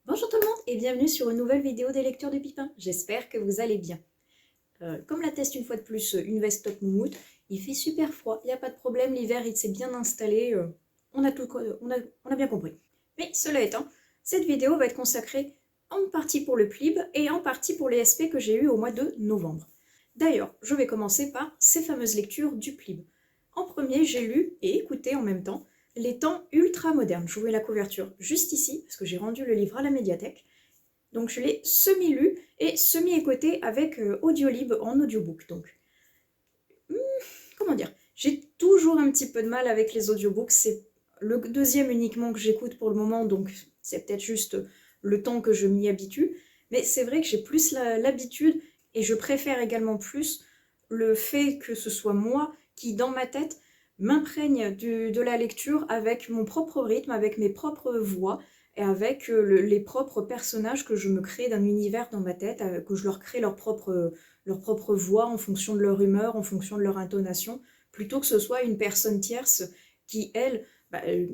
Bonjour tout le monde et bienvenue sur une nouvelle vidéo des lecteurs du Pipin. J'espère que vous allez bien. Comme l'atteste une fois de plus une veste top moumoute, il fait super froid, il n'y a pas de problème, l'hiver il s'est bien installé, on a bien compris. Mais cela étant, cette vidéo va être consacrée en partie pour le PLIB et en partie pour les SP que j'ai eu au mois de novembre. D'ailleurs, je vais commencer par ces fameuses lectures du PLIB. En premier, j'ai lu et écouté en même temps Les temps ultra modernes. Je vous mets la couverture juste ici, parce que j'ai rendu le livre à la médiathèque. Donc je l'ai semi-lu et semi-écouté avec Audiolib en audiobook. Donc, comment dire, j'ai toujours un petit peu de mal avec les audiobooks. C'est le deuxième uniquement que j'écoute pour le moment, donc c'est peut-être juste le temps que je m'y habitue. Mais c'est vrai que j'ai plus l'habitude et je préfère également plus le fait que ce soit moi qui, dans ma tête, m'imprègne de la lecture avec mon propre rythme, avec mes propres voix et avec les propres personnages que je me crée d'un univers dans ma tête, que je leur crée leur propre voix en fonction de leur humeur, en fonction de leur intonation, plutôt que ce soit une personne tierce qui, elle,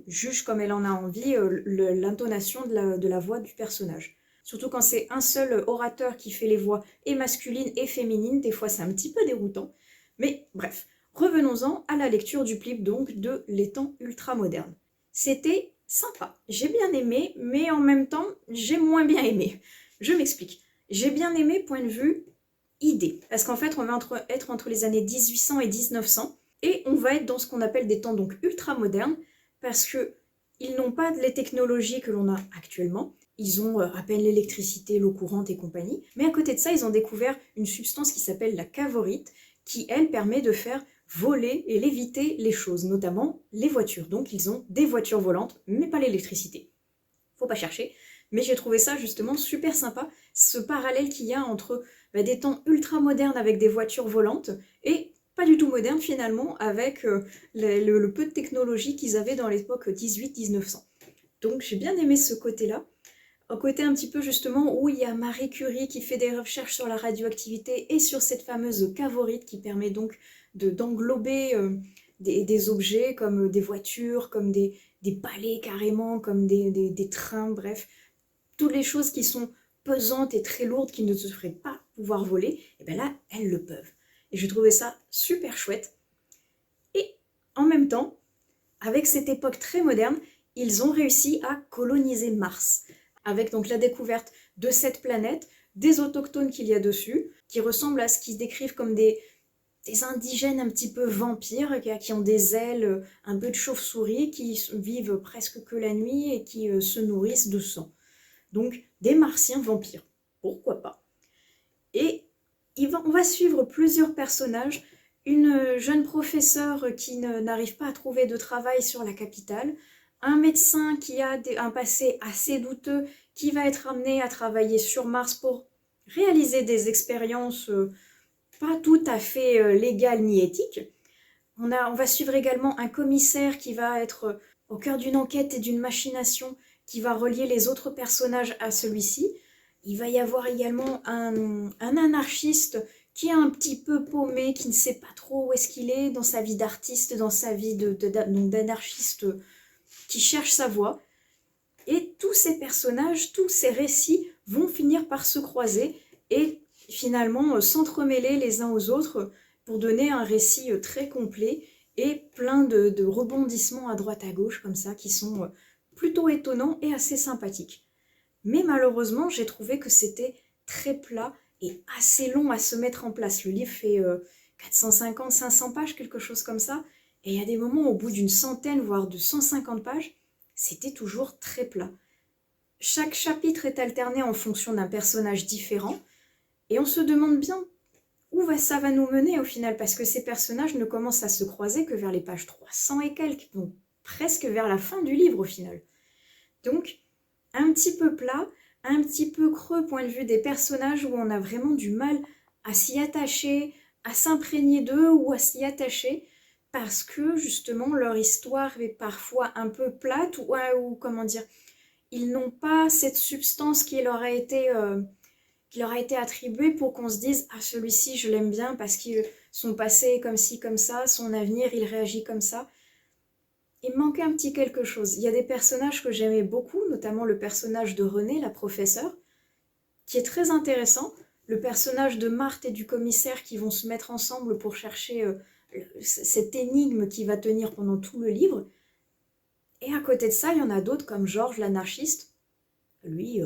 juge comme elle en a envie l'intonation de la voix du personnage. Surtout quand c'est un seul orateur qui fait les voix et masculines et féminines, des fois c'est un petit peu déroutant. Mais bref, revenons-en à la lecture du PLIB donc de Les temps ultra-modernes. C'était sympa, j'ai bien aimé, mais en même temps j'ai moins bien aimé. Je m'explique. J'ai bien aimé point de vue idée, parce qu'en fait on va être entre les années 1800 et 1900, et on va être dans ce qu'on appelle des temps donc ultra-modernes, parce que ils n'ont pas les technologies que l'on a actuellement. Ils ont à peine l'électricité, l'eau courante et compagnie. Mais à côté de ça, ils ont découvert une substance qui s'appelle la cavorite, qui, elle, permet de faire voler et léviter les choses, notamment les voitures. Donc, ils ont des voitures volantes, mais pas l'électricité. Faut pas chercher. Mais j'ai trouvé ça justement super sympa, ce parallèle qu'il y a entre des temps ultra modernes avec des voitures volantes et pas du tout modernes finalement avec le peu de technologie qu'ils avaient dans l'époque 18-1900. Donc j'ai bien aimé ce côté-là. Un côté un petit peu justement où il y a Marie Curie qui fait des recherches sur la radioactivité et sur cette fameuse cavorite qui permet donc d'englober des objets comme des voitures, comme des balais carrément, comme des trains, bref. Toutes les choses qui sont pesantes et très lourdes qui ne se feraient pas pouvoir voler, et bien là, elles le peuvent. Et je trouvais ça super chouette. Et en même temps, avec cette époque très moderne, ils ont réussi à coloniser Mars, avec donc la découverte de cette planète, des autochtones qu'il y a dessus, qui ressemblent à ce qu'ils décrivent comme des indigènes un petit peu vampires, qui ont des ailes, un peu de chauve-souris, qui vivent presque que la nuit et qui se nourrissent de sang. Donc des martiens vampires, pourquoi pas. Et on va suivre plusieurs personnages, une jeune professeure qui n'arrive pas à trouver de travail sur la capitale, un médecin qui a un passé assez douteux, qui va être amené à travailler sur Mars pour réaliser des expériences pas tout à fait légales ni éthiques. On va suivre également un commissaire qui va être au cœur d'une enquête et d'une machination qui va relier les autres personnages à celui-ci. Il va y avoir également un anarchiste qui est un petit peu paumé, qui ne sait pas trop où est-ce qu'il est dans sa vie d'artiste, dans sa vie d'anarchiste qui cherche sa voie. Et tous ces personnages, tous ces récits vont finir par se croiser et finalement s'entremêler les uns aux autres pour donner un récit très complet et plein de rebondissements à droite à gauche comme ça qui sont plutôt étonnants et assez sympathiques. Mais malheureusement, j'ai trouvé que c'était très plat et assez long à se mettre en place. Le livre fait 450-500 pages, quelque chose comme ça. Et il y a des moments, au bout d'une centaine, voire de 150 pages, c'était toujours très plat. Chaque chapitre est alterné en fonction d'un personnage différent. Et on se demande bien où ça va nous mener au final, parce que ces personnages ne commencent à se croiser que vers les pages 300 et quelques, donc presque vers la fin du livre au final. Donc, un petit peu plat, un petit peu creux point de vue des personnages où on a vraiment du mal à s'y attacher, à s'imprégner d'eux ou à s'y attacher parce que justement leur histoire est parfois un peu plate ou comment dire, ils n'ont pas cette substance qui leur a été attribuée pour qu'on se dise ah celui-ci je l'aime bien parce que son passé est comme ci comme ça, son avenir il réagit comme ça. il me manquait un petit quelque chose. Il y a des personnages que j'aimais beaucoup, notamment le personnage de Renée, la professeure, qui est très intéressant. Le personnage de Marthe et du commissaire qui vont se mettre ensemble pour chercher cette énigme qui va tenir pendant tout le livre. Et à côté de ça, il y en a d'autres comme Georges, l'anarchiste. Lui,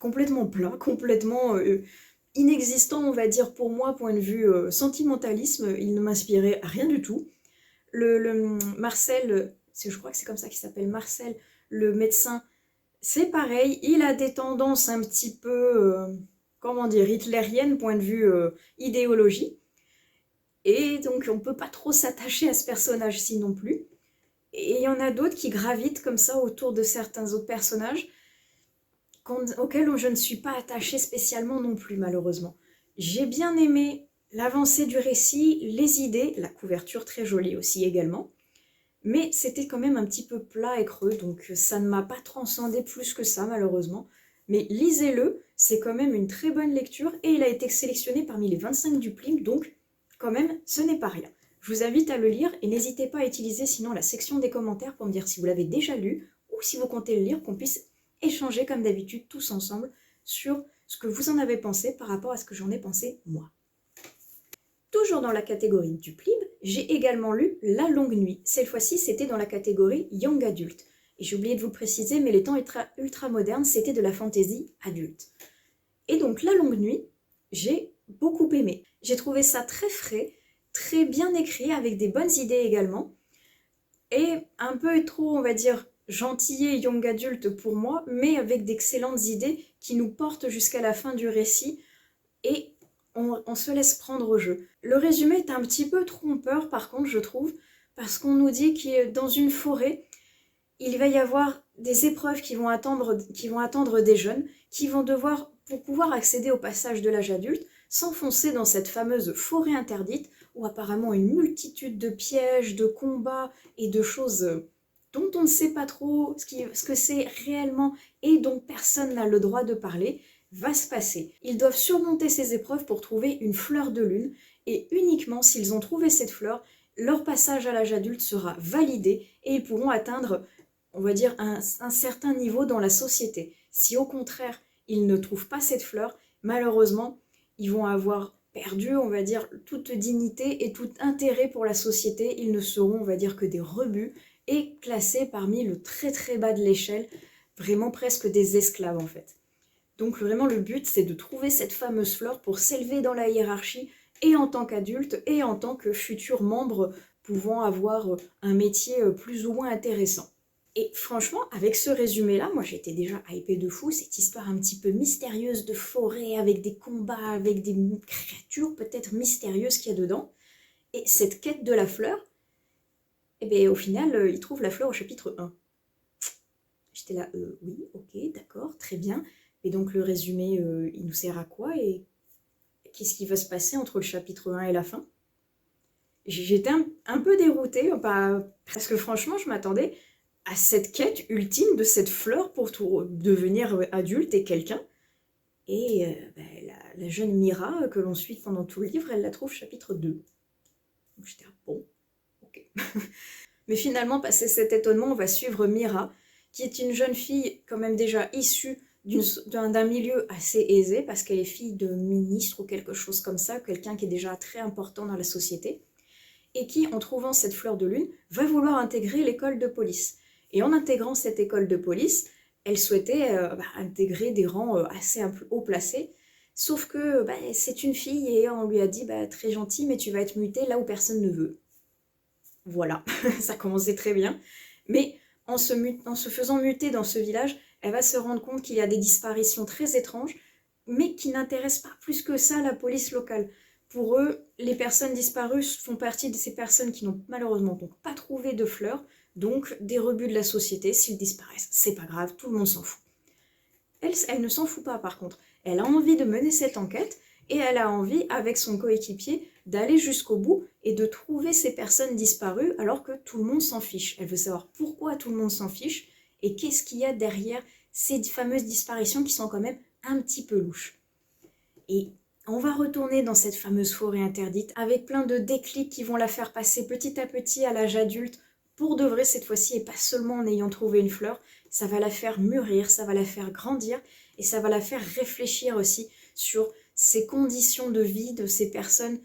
complètement plat, complètement inexistant, on va dire, pour moi, point de vue sentimentalisme. Il ne m'inspirait rien du tout. Le Marcel, je crois que c'est comme ça qu'il s'appelle, Marcel, le médecin, c'est pareil, il a des tendances un petit peu, comment dire, hitlériennes, point de vue idéologie. Et donc on ne peut pas trop s'attacher à ce personnage-ci non plus. Et il y en a d'autres qui gravitent comme ça autour de certains autres personnages auxquels je ne suis pas attachée spécialement non plus, malheureusement. J'ai bien aimé l'avancée du récit, les idées, la couverture très jolie aussi également, mais c'était quand même un petit peu plat et creux, donc ça ne m'a pas transcendé plus que ça, malheureusement. Mais lisez-le, c'est quand même une très bonne lecture, et il a été sélectionné parmi les 25 du Plim, donc quand même, ce n'est pas rien. Je vous invite à le lire, et n'hésitez pas à utiliser sinon la section des commentaires pour me dire si vous l'avez déjà lu, ou si vous comptez le lire, qu'on puisse échanger comme d'habitude tous ensemble sur ce que vous en avez pensé par rapport à ce que j'en ai pensé moi. Toujours dans la catégorie du Plib, j'ai également lu La Longue Nuit. Cette fois-ci, c'était dans la catégorie Young Adult. Et j'ai oublié de vous préciser, mais les temps ultra modernes, c'était de la fantasy adulte. Et donc La Longue Nuit, j'ai beaucoup aimé. J'ai trouvé ça très frais, très bien écrit, avec des bonnes idées également. Et un peu trop, on va dire, gentillé young adulte pour moi, mais avec d'excellentes idées qui nous portent jusqu'à la fin du récit. Et on se laisse prendre au jeu. Le résumé est un petit peu trompeur par contre, je trouve, parce qu'on nous dit que dans une forêt, il va y avoir des épreuves qui vont attendre des jeunes qui vont devoir, pour pouvoir accéder au passage de l'âge adulte, s'enfoncer dans cette fameuse forêt interdite où apparemment une multitude de pièges, de combats et de choses dont on ne sait pas trop ce que c'est réellement et dont personne n'a le droit de parler, va se passer. Ils doivent surmonter ces épreuves pour trouver une fleur de lune, et uniquement s'ils ont trouvé cette fleur, leur passage à l'âge adulte sera validé et ils pourront atteindre, on va dire, un certain niveau dans la société. Si au contraire, ils ne trouvent pas cette fleur, malheureusement, ils vont avoir perdu, on va dire, toute dignité et tout intérêt pour la société. Ils ne seront, on va dire, que des rebuts et classés parmi le très très bas de l'échelle, vraiment presque des esclaves en fait. Donc vraiment le but c'est de trouver cette fameuse fleur pour s'élever dans la hiérarchie et en tant qu'adulte et en tant que futur membre pouvant avoir un métier plus ou moins intéressant. Et franchement, avec ce résumé-là, moi j'étais déjà hypée de fou, cette histoire un petit peu mystérieuse de forêt, avec des combats, avec des créatures peut-être mystérieuses qu'il y a dedans. Et cette quête de la fleur, et bien au final, il trouve la fleur au chapitre 1. J'étais là, oui, ok, d'accord, très bien. Et donc le résumé, il nous sert à quoi et qu'est-ce qui va se passer entre le chapitre 1 et la fin? J'étais un peu déroutée, parce que franchement, je m'attendais à cette quête ultime de cette fleur pour devenir adulte et quelqu'un. Et la jeune Mira, que l'on suit pendant tout le livre, elle la trouve chapitre 2. Donc j'étais là, bon, ok. Mais finalement, passé cet étonnement, on va suivre Mira, qui est une jeune fille quand même déjà issue d'un milieu assez aisé, parce qu'elle est fille de ministre ou quelque chose comme ça, quelqu'un qui est déjà très important dans la société, et qui, en trouvant cette fleur de lune, va vouloir intégrer l'école de police. Et en intégrant cette école de police, elle souhaitait intégrer des rangs assez haut placés, sauf que c'est une fille et on lui a dit très gentil, mais tu vas être mutée là où personne ne veut. Voilà, ça commençait très bien. Mais en se faisant muter dans ce village, elle va se rendre compte qu'il y a des disparitions très étranges, mais qui n'intéressent pas plus que ça la police locale. Pour eux, les personnes disparues font partie de ces personnes qui n'ont malheureusement donc pas trouvé de fleurs, donc des rebuts de la société. S'ils disparaissent, c'est pas grave, tout le monde s'en fout. Elle ne s'en fout pas par contre. Elle a envie de mener cette enquête et elle a envie, avec son coéquipier, d'aller jusqu'au bout et de trouver ces personnes disparues alors que tout le monde s'en fiche. Elle veut savoir pourquoi tout le monde s'en fiche et qu'est-ce qu'il y a derrière ces fameuses disparitions qui sont quand même un petit peu louches. Et on va retourner dans cette fameuse forêt interdite avec plein de déclics qui vont la faire passer petit à petit à l'âge adulte pour de vrai cette fois-ci, et pas seulement en ayant trouvé une fleur, ça va la faire mûrir, ça va la faire grandir, et ça va la faire réfléchir aussi sur ces conditions de vie de ces personnes,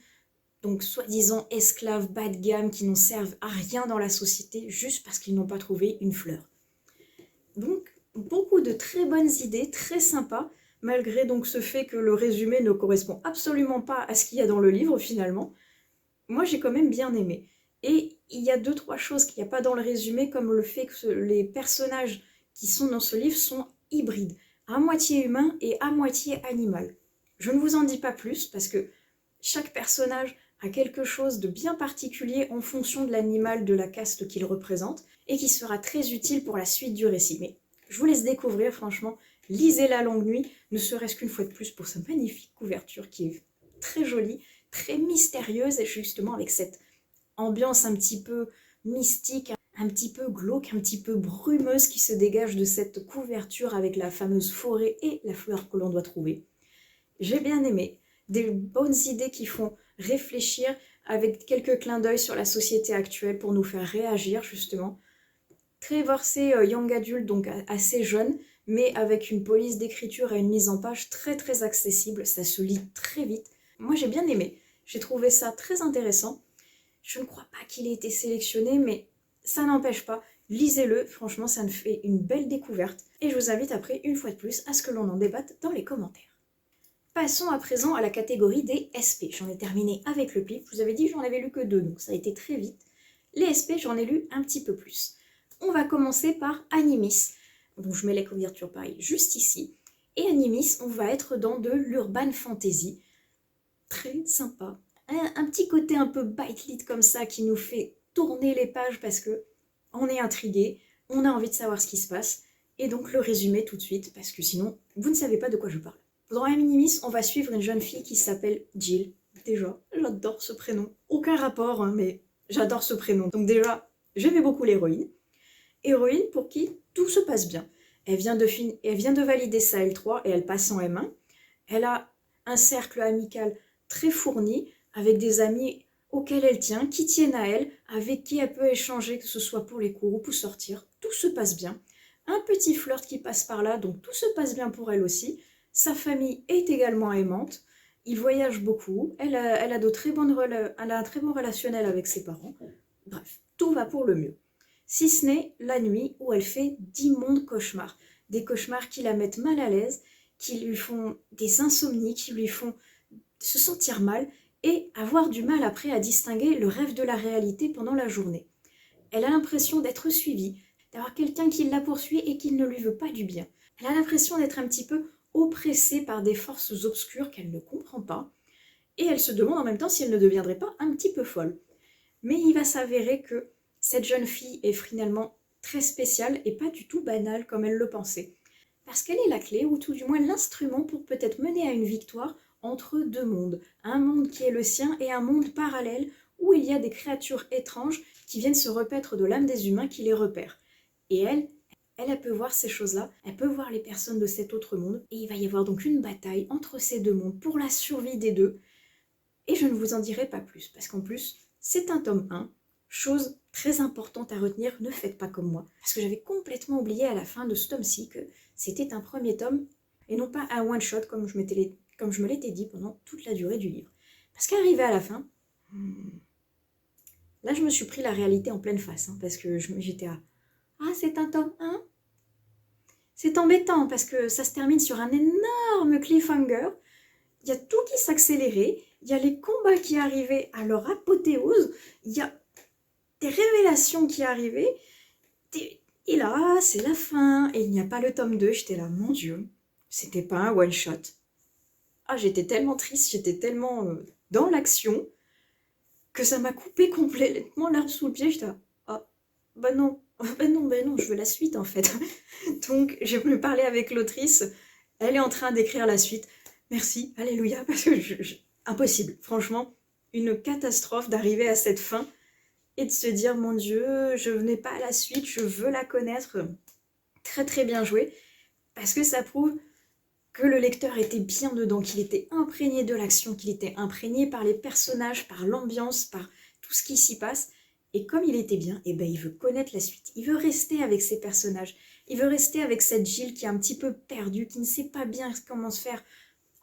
donc soi-disant esclaves bas de gamme, qui n'en servent à rien dans la société, juste parce qu'ils n'ont pas trouvé une fleur. Donc, beaucoup de très bonnes idées, très sympas, malgré donc ce fait que le résumé ne correspond absolument pas à ce qu'il y a dans le livre finalement. Moi j'ai quand même bien aimé. Et il y a 2-3 choses qu'il n'y a pas dans le résumé, comme le fait que les personnages qui sont dans ce livre sont hybrides, à moitié humain et à moitié animal. Je ne vous en dis pas plus parce que chaque personnage a quelque chose de bien particulier en fonction de l'animal de la caste qu'il représente et qui sera très utile pour la suite du récit. Mais je vous laisse découvrir, franchement, lisez La Longue Nuit, ne serait-ce qu'une fois de plus pour sa magnifique couverture qui est très jolie, très mystérieuse et justement avec cette ambiance un petit peu mystique, un petit peu glauque, un petit peu brumeuse qui se dégage de cette couverture avec la fameuse forêt et la fleur que l'on doit trouver. J'ai bien aimé, des bonnes idées qui font réfléchir avec quelques clins d'œil sur la société actuelle pour nous faire réagir justement. Très versé young adulte, donc assez jeune, mais avec une police d'écriture et une mise en page très très accessible, ça se lit très vite. Moi j'ai bien aimé, j'ai trouvé ça très intéressant. Je ne crois pas qu'il ait été sélectionné, mais ça n'empêche pas, lisez-le, franchement ça me fait une belle découverte. Et je vous invite après, une fois de plus, à ce que l'on en débatte dans les commentaires. Passons à présent à la catégorie des SP. J'en ai terminé avec le pli. Je vous avais dit que j'en avais lu que 2, donc ça a été très vite. Les SP, j'en ai lu un petit peu plus. On va commencer par Animis. Donc je mets la couverture pareil juste ici. Et Animis, on va être dans de l'urban fantasy. Très sympa. Un petit côté un peu bite lit comme ça qui nous fait tourner les pages parce que on est intrigué, on a envie de savoir ce qui se passe. Et donc le résumé tout de suite parce que sinon vous ne savez pas de quoi je parle. Dans Animis, on va suivre une jeune fille qui s'appelle Jill. Déjà, j'adore ce prénom. Aucun rapport, hein, mais j'adore ce prénom. Donc déjà, j'aimais beaucoup l'héroïne. Héroïne pour qui tout se passe bien. Elle vient de valider sa L3 et elle passe en M1. Elle a un cercle amical très fourni, avec des amis auxquels elle tient, qui tiennent à elle, avec qui elle peut échanger, que ce soit pour les cours ou pour sortir. Tout se passe bien. Un petit flirt qui passe par là, donc tout se passe bien pour elle aussi. Sa famille est également aimante. Ils voyagent beaucoup. Elle a un très bon relationnel avec ses parents. Bref, tout va pour le mieux. Si ce n'est la nuit où elle fait d'immondes cauchemars. Des cauchemars qui la mettent mal à l'aise, qui lui font des insomnies, qui lui font se sentir mal et avoir du mal après à distinguer le rêve de la réalité pendant la journée. Elle a l'impression d'être suivie, d'avoir quelqu'un qui la poursuit et qui ne lui veut pas du bien. Elle a l'impression d'être un petit peu oppressée par des forces obscures qu'elle ne comprend pas, et elle se demande en même temps si elle ne deviendrait pas un petit peu folle. Mais il va s'avérer que cette jeune fille est finalement très spéciale et pas du tout banale comme elle le pensait. Parce qu'elle est la clé, ou tout du moins l'instrument pour peut-être mener à une victoire entre deux mondes. Un monde qui est le sien et un monde parallèle où il y a des créatures étranges qui viennent se repaître de l'âme des humains qui les repèrent. Et elle peut voir ces choses-là, elle peut voir les personnes de cet autre monde, et il va y avoir donc une bataille entre ces deux mondes pour la survie des deux. Et je ne vous en dirai pas plus, parce qu'en plus, c'est un tome 1. Chose très importante à retenir, ne faites pas comme moi. Parce que j'avais complètement oublié à la fin de ce tome-ci que c'était un premier tome, et non pas un one-shot comme je me l'étais dit pendant toute la durée du livre. Parce qu'arrivé à la fin, là je me suis pris la réalité en pleine face, hein, parce que j'étais à « Ah, c'est un tome 1 ?» C'est embêtant, parce que ça se termine sur un énorme cliffhanger. Il y a tout qui s'accélérait, il y a les combats qui arrivaient à leur apothéose, il y a des révélations qui arrivaient, et là, c'est la fin, et il n'y a pas le tome 2, j'étais là, mon Dieu, c'était pas un one-shot. Ah, j'étais tellement triste, j'étais tellement dans l'action, que ça m'a coupé complètement l'herbe sous le pied, j'étais là, ah, bah non, je veux la suite en fait. Donc, j'ai voulu parler avec l'autrice, elle est en train d'écrire la suite, merci, alléluia, parce que impossible, franchement, une catastrophe d'arriver à cette fin, et de se dire, mon Dieu, je n'ai pas la suite, je veux la connaître. Très très bien joué, parce que ça prouve que le lecteur était bien dedans, qu'il était imprégné de l'action, qu'il était imprégné par les personnages, par l'ambiance, par tout ce qui s'y passe, Et comme il était bien, eh ben, il veut connaître la suite. Il veut rester avec ses personnages. Il veut rester avec cette Jill qui est un petit peu perdue, qui ne sait pas bien comment se faire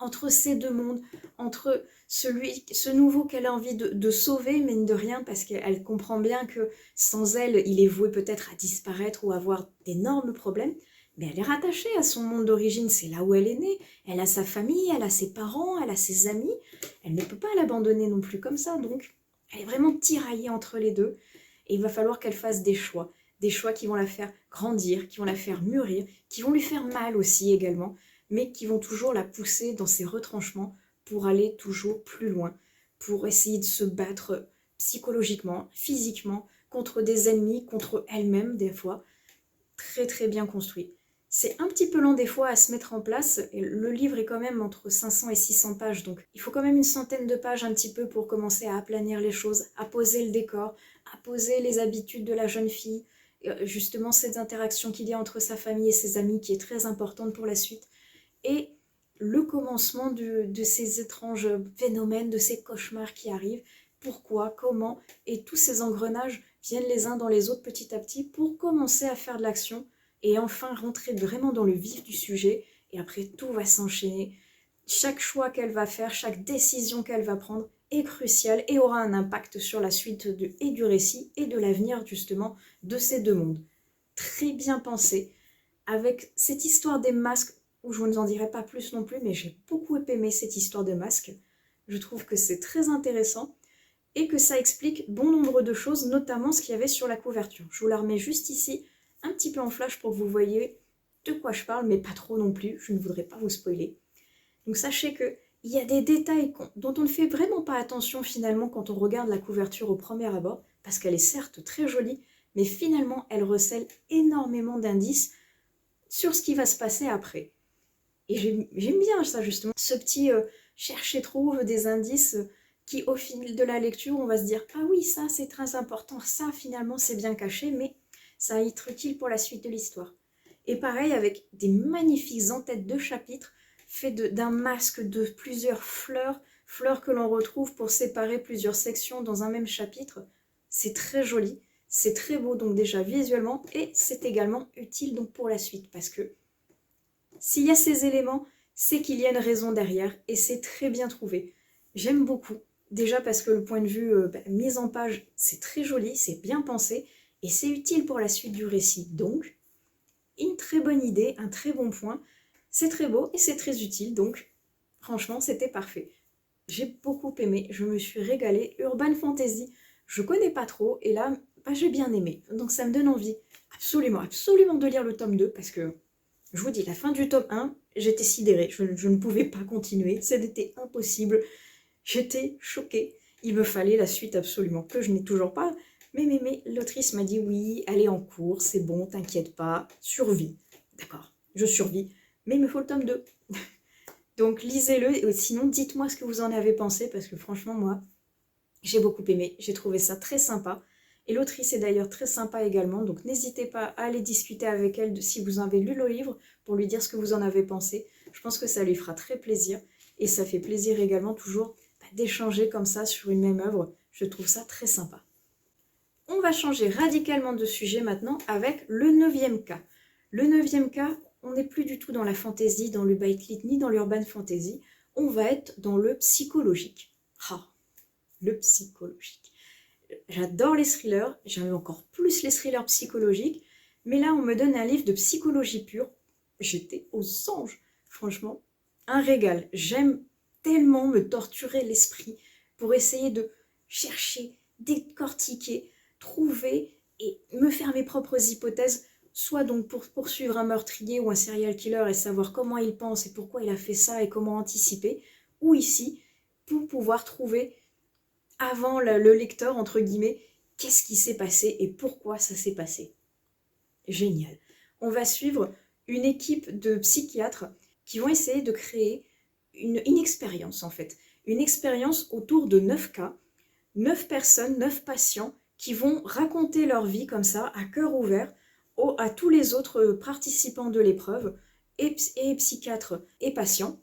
entre ces deux mondes, entre ce nouveau qu'elle a envie de sauver, mine de rien, parce qu'elle comprend bien que sans elle, il est voué peut-être à disparaître ou à avoir d'énormes problèmes. Mais elle est rattachée à son monde d'origine, c'est là où elle est née. Elle a sa famille, elle a ses parents, elle a ses amis. Elle ne peut pas l'abandonner non plus comme ça, donc elle est vraiment tiraillée entre les deux. Et il va falloir qu'elle fasse des choix qui vont la faire grandir, qui vont la faire mûrir, qui vont lui faire mal aussi également, mais qui vont toujours la pousser dans ses retranchements pour aller toujours plus loin, pour essayer de se battre psychologiquement, physiquement, contre des ennemis, contre elle-même des fois. Très très bien construit. C'est un petit peu lent des fois à se mettre en place, et le livre est quand même entre 500 et 600 pages, donc il faut quand même une centaine de pages un petit peu pour commencer à aplanir les choses, à poser le décor, à poser les habitudes de la jeune fille, justement cette interaction qu'il y a entre sa famille et ses amis qui est très importante pour la suite, et le commencement de ces étranges phénomènes, de ces cauchemars qui arrivent, pourquoi, comment, et tous ces engrenages viennent les uns dans les autres petit à petit pour commencer à faire de l'action et enfin rentrer vraiment dans le vif du sujet, et après tout va s'enchaîner. Chaque choix qu'elle va faire, chaque décision qu'elle va prendre est cruciale et aura un impact sur la suite et du récit et de l'avenir justement de ces deux mondes. Très bien pensé, avec cette histoire des masques, où je ne vous en dirai pas plus non plus, mais j'ai beaucoup aimé cette histoire de masques. Je trouve que c'est très intéressant et que ça explique bon nombre de choses, notamment ce qu'il y avait sur la couverture. Je vous la remets juste ici, un petit peu en flash pour que vous voyez de quoi je parle, mais pas trop non plus, je ne voudrais pas vous spoiler. Donc sachez qu'il y a des détails dont on ne fait vraiment pas attention finalement quand on regarde la couverture au premier abord, parce qu'elle est certes très jolie, mais finalement elle recèle énormément d'indices sur ce qui va se passer après. Et j'aime bien ça justement, ce petit cherche-trouve des indices qui au fil de la lecture on va se dire « Ah oui, ça c'est très important, ça finalement c'est bien caché, mais ça va être utile pour la suite de l'histoire. » Et pareil avec des magnifiques en-têtes de chapitres faits d'un masque de plusieurs fleurs, fleurs que l'on retrouve pour séparer plusieurs sections dans un même chapitre. C'est très joli, c'est très beau donc déjà visuellement, et c'est également utile donc pour la suite parce que s'il y a ces éléments, c'est qu'il y a une raison derrière et c'est très bien trouvé. J'aime beaucoup, déjà parce que le point de vue mise en page, c'est très joli, c'est bien pensé et c'est utile pour la suite du récit. Donc, une très bonne idée, un très bon point, c'est très beau et c'est très utile, donc franchement c'était parfait. J'ai beaucoup aimé, je me suis régalée. Urban Fantasy, je connais pas trop et là, j'ai bien aimé, donc ça me donne envie absolument, absolument de lire le tome 2 parce que je vous dis, la fin du tome 1, j'étais sidérée, je ne pouvais pas continuer, c'était impossible, j'étais choquée. Il me fallait la suite absolument, que je n'ai toujours pas, mais l'autrice m'a dit oui, elle est en cours, c'est bon, t'inquiète pas, survie. D'accord, je survis, mais il me faut le tome 2. Donc lisez-le, et sinon dites-moi ce que vous en avez pensé, parce que franchement, moi, j'ai beaucoup aimé, j'ai trouvé ça très sympa. Et l'autrice est d'ailleurs très sympa également, donc n'hésitez pas à aller discuter avec elle si vous avez lu le livre, pour lui dire ce que vous en avez pensé. Je pense que ça lui fera très plaisir, et ça fait plaisir également toujours d'échanger comme ça sur une même œuvre. Je trouve ça très sympa. On va changer radicalement de sujet maintenant avec le 9e cas. Le 9e cas, on n'est plus du tout dans la fantasy, dans le bite lit, ni dans l'urban fantasy. On va être dans le psychologique. Ah, le psychologique. J'adore les thrillers, j'aime encore plus les thrillers psychologiques, mais là on me donne un livre de psychologie pure, j'étais aux anges, franchement, un régal. J'aime tellement me torturer l'esprit pour essayer de chercher, décortiquer, trouver et me faire mes propres hypothèses, soit donc pour poursuivre un meurtrier ou un serial killer et savoir comment il pense et pourquoi il a fait ça et comment anticiper, ou ici, pour pouvoir trouver avant le lecteur, entre guillemets, qu'est-ce qui s'est passé et pourquoi ça s'est passé. Génial. On va suivre une équipe de psychiatres qui vont essayer de créer une expérience en fait. Une expérience autour de 9 cas, 9 personnes, 9 patients qui vont raconter leur vie comme ça, à cœur ouvert, à tous les autres participants de l'épreuve, et psychiatres et patients,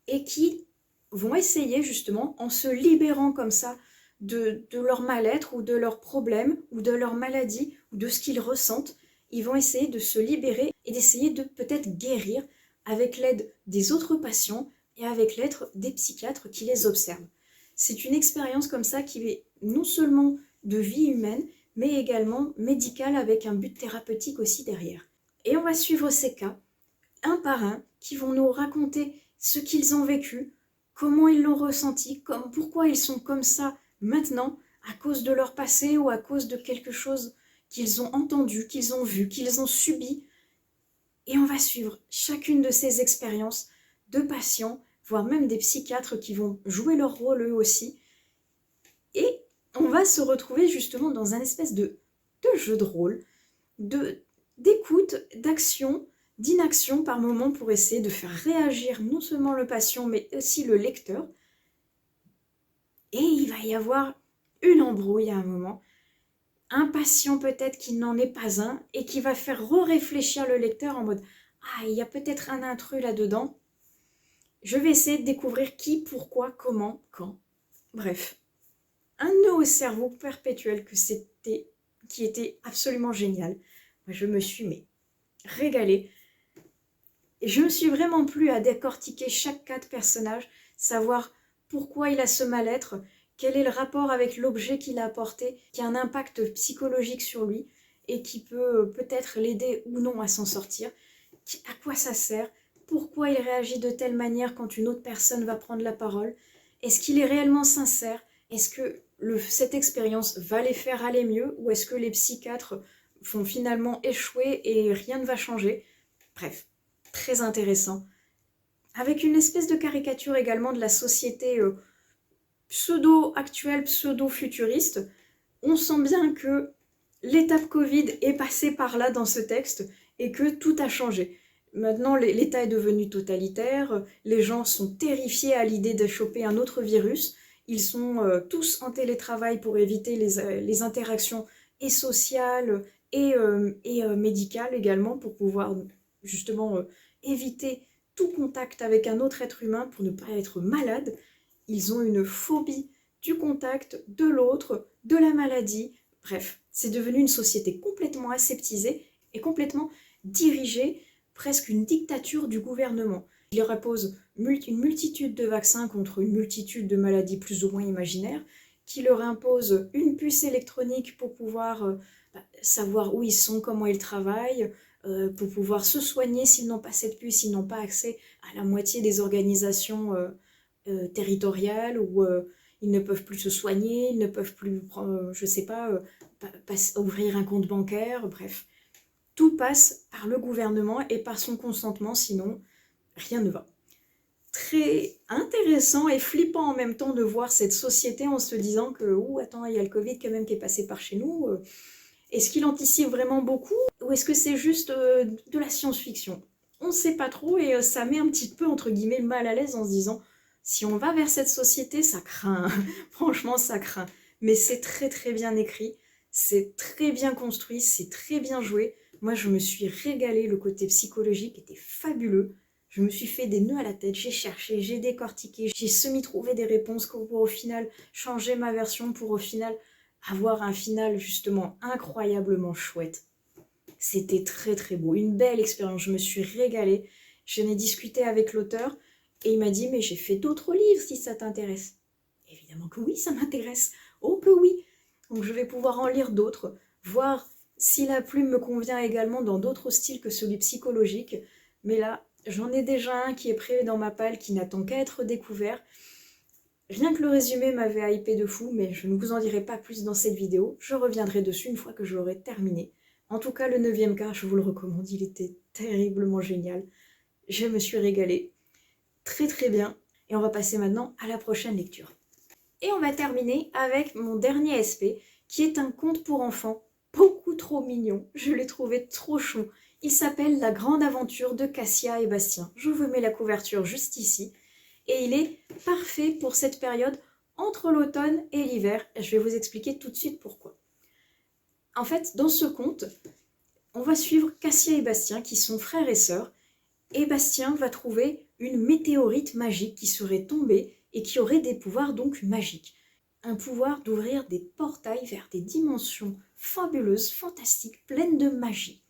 et qui vont essayer justement, en se libérant comme ça de leur mal-être ou de leurs problèmes ou de leur maladie ou de ce qu'ils ressentent. Ils vont essayer de se libérer et d'essayer de peut-être guérir avec l'aide des autres patients et avec l'aide des psychiatres qui les observent. C'est une expérience comme ça qui est non seulement de vie humaine, mais également médicale avec un but thérapeutique aussi derrière. Et on va suivre ces cas, un par un, qui vont nous raconter ce qu'ils ont vécu, comment ils l'ont ressenti, pourquoi ils sont comme ça maintenant, à cause de leur passé ou à cause de quelque chose qu'ils ont entendu, qu'ils ont vu, qu'ils ont subi. Et on va suivre chacune de ces expériences de patients, voire même des psychiatres qui vont jouer leur rôle eux aussi. Et on va se retrouver justement dans un espèce de jeu de rôle, d'écoute, d'action, d'inaction par moment pour essayer de faire réagir non seulement le patient mais aussi le lecteur. Et il va y avoir une embrouille à un moment, un patient peut-être qui n'en est pas un et qui va faire réfléchir le lecteur en mode « Ah, il y a peut-être un intrus là-dedans. Je vais essayer de découvrir qui, pourquoi, comment, quand. » Bref, un nœud au cerveau perpétuel qui était absolument génial. Moi, je me suis régalée. Et je me suis vraiment plu à décortiquer chaque cas de personnage, savoir pourquoi il a ce mal-être, quel est le rapport avec l'objet qu'il a apporté, qui a un impact psychologique sur lui et qui peut peut-être l'aider ou non à s'en sortir, à quoi ça sert, pourquoi il réagit de telle manière quand une autre personne va prendre la parole, est-ce qu'il est réellement sincère, est-ce que cette expérience va les faire aller mieux ou est-ce que les psychiatres vont finalement échouer et rien ne va changer. Bref, très intéressant. Avec une espèce de caricature également de la société pseudo-actuelle, pseudo-futuriste. On sent bien que l'étape Covid est passée par là dans ce texte et que tout a changé. Maintenant, l'État est devenu totalitaire, les gens sont terrifiés à l'idée de choper un autre virus, ils sont tous en télétravail pour éviter les interactions et sociales et médicales également, pour pouvoir justement éviter tout contact avec un autre être humain pour ne pas être malade. Ils ont une phobie du contact, de l'autre, de la maladie. Bref, c'est devenu une société complètement aseptisée et complètement dirigée, presque une dictature du gouvernement. Il leur impose une multitude de vaccins contre une multitude de maladies plus ou moins imaginaires, qui leur impose une puce électronique pour pouvoir savoir où ils sont, comment ils travaillent, pour pouvoir se soigner. S'ils n'ont pas cette puce, ils n'ont pas accès à la moitié des organisations territoriales, où ils ne peuvent plus se soigner, ils ne peuvent plus, je sais pas, ouvrir un compte bancaire, bref. Tout passe par le gouvernement et par son consentement, sinon rien ne va. Très intéressant et flippant en même temps de voir cette société en se disant que « Ouh, attends, il y a le Covid quand même qui est passé par chez nous. Est-ce qu'il anticipe vraiment beaucoup ou est-ce que c'est juste de la science-fiction ?» On ne sait pas trop et ça met un petit peu, entre guillemets, mal à l'aise en se disant « Si on va vers cette société, ça craint. » Franchement, ça craint. Mais c'est très très bien écrit, c'est très bien construit, c'est très bien joué. Moi, je me suis régalée, le côté psychologique était fabuleux. Je me suis fait des nœuds à la tête, j'ai cherché, j'ai décortiqué, j'ai semi-trouvé des réponses pour au final changer ma version, pour au final avoir un final justement incroyablement chouette. C'était très très beau, une belle expérience, je me suis régalée. J'en ai discuté avec l'auteur et il m'a dit « Mais j'ai fait d'autres livres si ça t'intéresse. » Évidemment que oui, ça m'intéresse. Oh que oui. Donc je vais pouvoir en lire d'autres, voir si la plume me convient également dans d'autres styles que celui psychologique. Mais là, j'en ai déjà un qui est prêt dans ma palle, qui n'attend qu'à être découvert. Rien que le résumé m'avait hypé de fou, mais je ne vous en dirai pas plus dans cette vidéo. Je reviendrai dessus une fois que je l'aurai terminé. En tout cas, le 9e cas, je vous le recommande, il était terriblement génial. Je me suis régalée. Très très bien. Et on va passer maintenant à la prochaine lecture. Et on va terminer avec mon dernier SP, qui est un conte pour enfants, beaucoup trop mignon. Je l'ai trouvé trop chou. Il s'appelle La Grande Aventure de Cassia et Bastien. Je vous mets la couverture juste ici. Et il est parfait pour cette période entre l'automne et l'hiver. Je vais vous expliquer tout de suite pourquoi. En fait, dans ce conte, on va suivre Cassia et Bastien qui sont frères et sœurs. Et Bastien va trouver une météorite magique qui serait tombée et qui aurait des pouvoirs donc magiques. un pouvoir d'ouvrir des portails vers des dimensions fabuleuses, fantastiques, pleines de magie.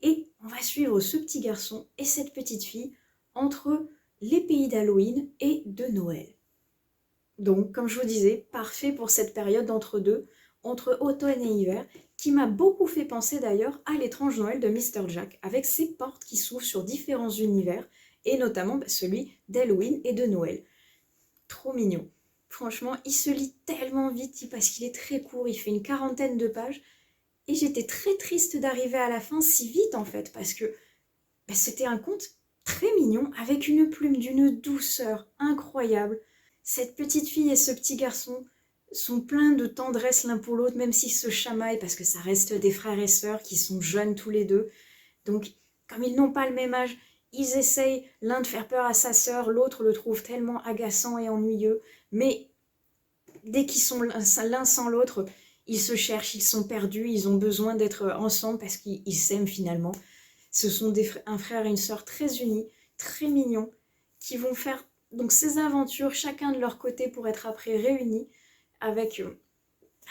Et on va suivre ce petit garçon et cette petite fille entre les pays d'Halloween et de Noël. Donc, comme je vous disais, parfait pour cette période d'entre-deux, entre automne et hiver, qui m'a beaucoup fait penser d'ailleurs à l'étrange Noël de Mr. Jack, avec ses portes qui s'ouvrent sur différents univers, et notamment celui d'Halloween et de Noël. Trop mignon. Franchement, il se lit tellement vite parce qu'il est très court, il fait une 40aine de pages, et j'étais très triste d'arriver à la fin si vite en fait, parce que c'était un conte très mignon, avec une plume d'une douceur incroyable. Cette petite fille et ce petit garçon sont pleins de tendresse l'un pour l'autre, même s'ils se chamaillent, parce que ça reste des frères et sœurs qui sont jeunes tous les deux. Donc, comme ils n'ont pas le même âge, ils essayent l'un de faire peur à sa sœur, l'autre le trouve tellement agaçant et ennuyeux. Mais dès qu'ils sont l'un sans l'autre, ils se cherchent, ils sont perdus, ils ont besoin d'être ensemble parce qu'ils s'aiment finalement. Ce sont un frère et une sœur très unis, très mignons, qui vont faire donc ces aventures, chacun de leur côté pour être après réunis avec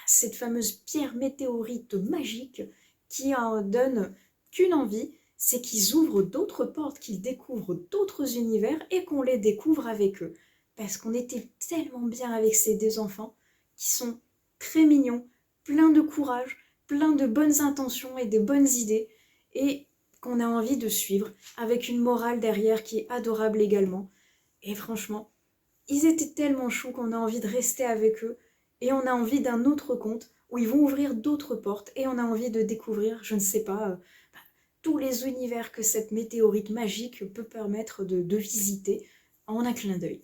cette fameuse pierre météorite magique qui en donne qu'une envie, c'est qu'ils ouvrent d'autres portes, qu'ils découvrent d'autres univers et qu'on les découvre avec eux. Parce qu'on était tellement bien avec ces deux enfants qui sont très mignons, pleins de courage, pleins de bonnes intentions et de bonnes idées, et qu'on a envie de suivre, avec une morale derrière qui est adorable également. Et franchement, ils étaient tellement choux qu'on a envie de rester avec eux, et on a envie d'un autre conte où ils vont ouvrir d'autres portes, et on a envie de découvrir, je ne sais pas, tous les univers que cette météorite magique peut permettre de visiter en un clin d'œil.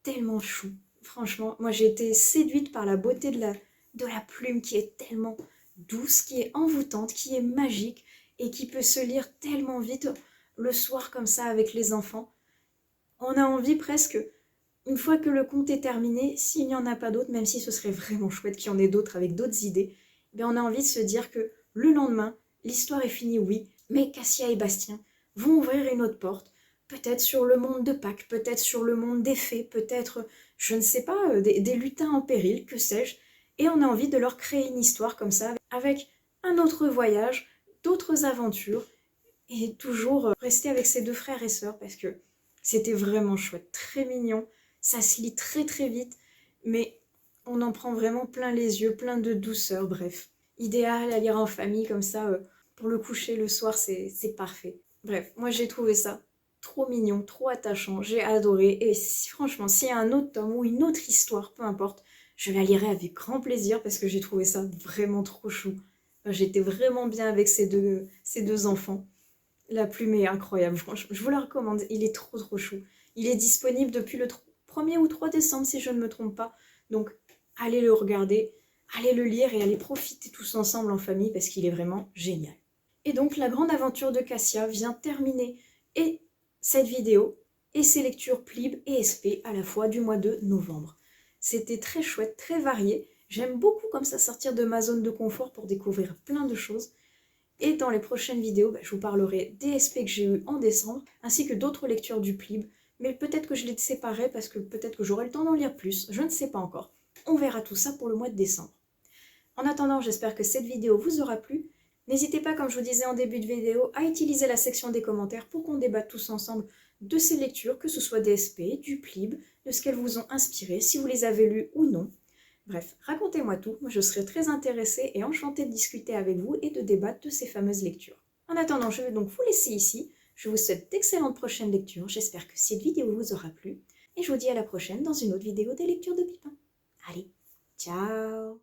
Tellement chou, franchement, moi j'ai été séduite par la beauté de la plume qui est tellement douce, qui est envoûtante, qui est magique, et qui peut se lire tellement vite le soir comme ça avec les enfants. On a envie presque, une fois que le conte est terminé, s'il n'y en a pas d'autres, même si ce serait vraiment chouette qu'il y en ait d'autres avec d'autres idées, on a envie de se dire que le lendemain, l'histoire est finie, oui, mais Cassia et Bastien vont ouvrir une autre porte, peut-être sur le monde de Pâques, peut-être sur le monde des fées, peut-être, je ne sais pas, des lutins en péril, que sais-je, et on a envie de leur créer une histoire comme ça, avec un autre voyage, d'autres aventures, et toujours rester avec ses deux frères et sœurs, parce que c'était vraiment chouette, très mignon, ça se lit très très vite, mais on en prend vraiment plein les yeux, plein de douceur, bref. Idéal à lire en famille, comme ça, pour le coucher le soir, c'est parfait. Bref, moi j'ai trouvé ça trop mignon, trop attachant, j'ai adoré, et franchement, s'il y a un autre tome ou une autre histoire, peu importe, je la lirai avec grand plaisir, parce que j'ai trouvé ça vraiment trop chou. J'étais vraiment bien avec ces deux enfants. La plume est incroyable, franchement, je vous la recommande, il est trop trop chou. Il est disponible depuis le 1er ou 3 décembre si je ne me trompe pas, donc allez le regarder, allez le lire et allez profiter tous ensemble en famille parce qu'il est vraiment génial. Et donc la grande aventure de Cassia vient terminer et cette vidéo et ses lectures Plib et SP à la fois du mois de novembre. C'était très chouette, très varié, j'aime beaucoup comme ça sortir de ma zone de confort pour découvrir plein de choses. Et dans les prochaines vidéos, je vous parlerai des SP que j'ai eu en décembre, ainsi que d'autres lectures du Plib, mais peut-être que je les séparerai parce que peut-être que j'aurai le temps d'en lire plus, je ne sais pas encore. On verra tout ça pour le mois de décembre. En attendant, j'espère que cette vidéo vous aura plu. N'hésitez pas, comme je vous disais en début de vidéo, à utiliser la section des commentaires pour qu'on débatte tous ensemble de ces lectures, que ce soit des SP, du Plib, de ce qu'elles vous ont inspiré, si vous les avez lues ou non. Bref, racontez-moi tout, moi je serai très intéressée et enchantée de discuter avec vous et de débattre de ces fameuses lectures. En attendant, je vais donc vous laisser ici. Je vous souhaite d'excellentes prochaines lectures, j'espère que cette vidéo vous aura plu, et je vous dis à la prochaine dans une autre vidéo des lectures de Pipin. Allez, ciao!